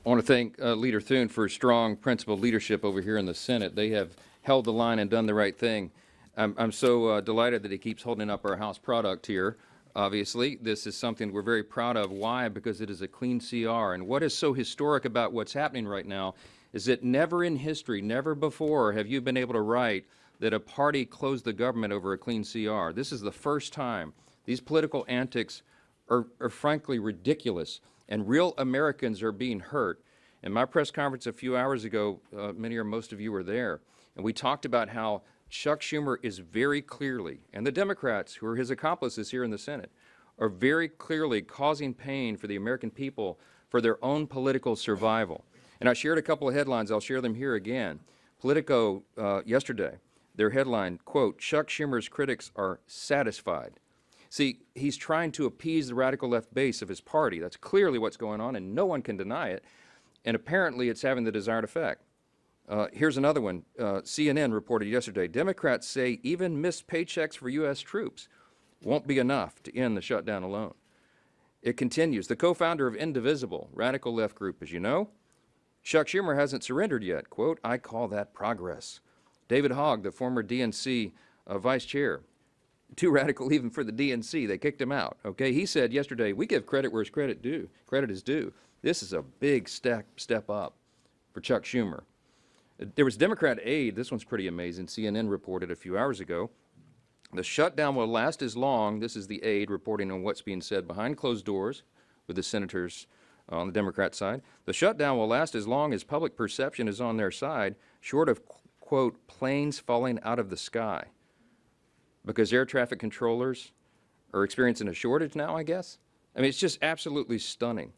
I want to thank Leader Thune for strong principled leadership over here in the Senate. They have held the line and done the right thing. I'm so delighted that he keeps holding up our House product here. Obviously, this is something we're very proud of. Why? Because it is a clean CR. And what is so historic about what's happening right now is that never in history, never before have you been able to write that a party closed the government over a clean CR. This is the first time. These political antics are frankly ridiculous, and real Americans are being hurt. In my press conference a few hours ago, many or most of you were there, and we talked about how Chuck Schumer is very clearly, and the Democrats, who are his accomplices here in the Senate, are very clearly causing pain for the American people for their own political survival. And I shared a couple of headlines. I'll share them here again. Politico yesterday, their headline, quote, "Chuck Schumer's critics are satisfied." See, he's trying to appease the radical left base of his party. That's clearly what's going on, and no one can deny it. And apparently it's having the desired effect. Here's another one. CNN reported yesterday, Democrats say even missed paychecks for U.S. troops won't be enough to end the shutdown alone. It continues. The co-founder of Indivisible, radical left group, as you know, Chuck Schumer hasn't surrendered yet. Quote, "I call that progress." David Hogg, the former DNC vice chair, too radical even for the DNC. They kicked him out. Okay, he said yesterday, "We give credit where credit is due." This is a big step up for Chuck Schumer. There was Democrat aide. This one's pretty amazing. CNN reported a few hours ago. The shutdown will last as long. This is the aide reporting on what's being said behind closed doors with the senators on the Democrat side. The shutdown will last as long as public perception is on their side, short of, quote, planes falling out of the sky. Because air traffic controllers are experiencing a shortage now, I guess? I mean, it's just absolutely stunning.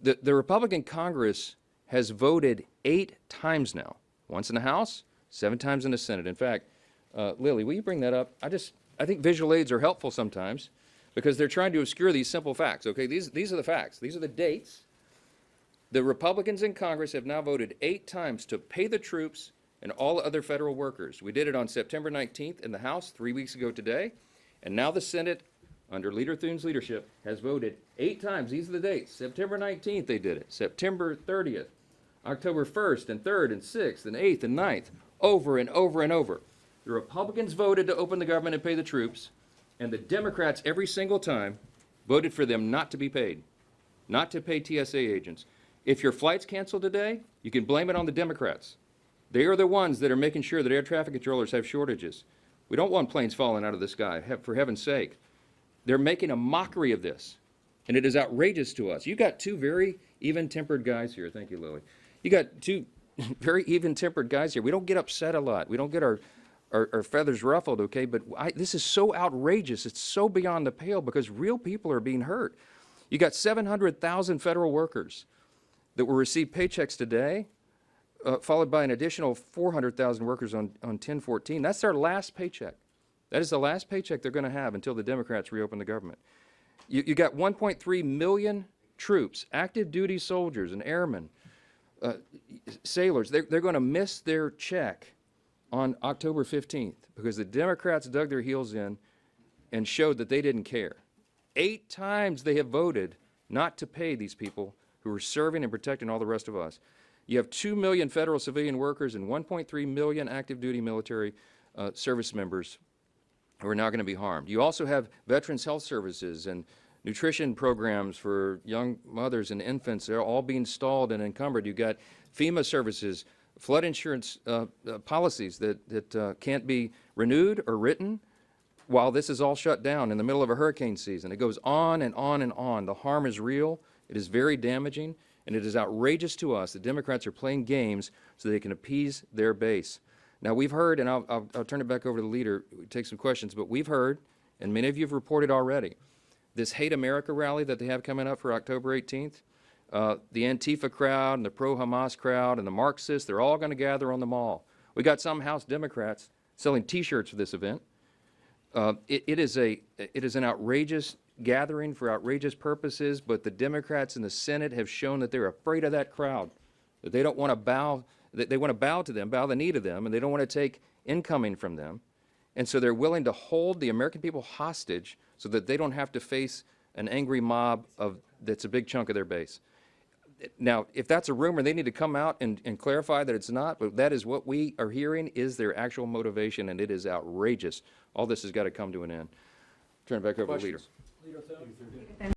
The Republican Congress has voted 8 times now, once in the House, 7 times in the Senate. In fact, Lily, will you bring that up? I think visual aids are helpful sometimes because they're trying to obscure these simple facts. Okay, these are the facts. These are the dates. The Republicans in Congress have now voted 8 times to pay the troops and all other federal workers. We did it on September 19th in the House 3 weeks ago today, and now the Senate, under Leader Thune's leadership, has voted 8 times. These are the dates. September 19th they did it, September 30th, October 1st and 3rd and 6th and 8th and 9th, over and over and over. The Republicans voted to open the government and pay the troops, and the Democrats every single time voted for them not to be paid, not to pay TSA agents. If your flight's canceled today, you can blame it on the Democrats. They are the ones that are making sure that air traffic controllers have shortages. We don't want planes falling out of the sky, for heaven's sake. They're making a mockery of this, and it is outrageous to us. You've got 2 very even-tempered guys here. Thank you, Lily. You got 2 very even-tempered guys here. We don't get upset a lot. We don't get our feathers ruffled, okay? But this is so outrageous. It's so beyond the pale because real people are being hurt. You got 700,000 federal workers that will receive paychecks today, followed by an additional 400,000 workers on 10/14. That's their last paycheck. That is the last paycheck they're going to have until the Democrats reopen the government. You got 1.3 million troops, active duty soldiers and airmen, sailors. They're going to miss their check on October 15th because the Democrats dug their heels in and showed that they didn't care. 8 times they have voted not to pay these people who are serving and protecting all the rest of us. You have 2 million federal civilian workers and 1.3 million active duty military service members who are now going to be harmed. You also have Veterans Health Services and nutrition programs for young mothers and infants. They're all being stalled and encumbered. You've got FEMA services, flood insurance policies that can't be renewed or written while this is all shut down in the middle of a hurricane season. It goes on and on and on. The harm is real. It is very damaging, and it is outrageous to us that Democrats are playing games so they can appease their base. Now, we've heard, and I'll turn it back over to the leader, take some questions, but we've heard, and many of you have reported already, this Hate America rally that they have coming up for October 18th, the Antifa crowd and the pro-Hamas crowd and the Marxists, they're all going to gather on the mall. We got some House Democrats selling T-shirts for this event. It is an outrageous gathering for outrageous purposes, but the Democrats in the Senate have shown that they're afraid of that crowd, that they don't want to bow, that they want to bow to them, bow the knee to them, and they don't want to take incoming from them. And so they're willing to hold the American people hostage so that they don't have to face an angry mob that's a big chunk of their base. Now, if that's a rumor, they need to come out and clarify that it's not, but that is what we are hearing is their actual motivation, and it is outrageous. All this has got to come to an end. Turn it back over to the leader. Questions?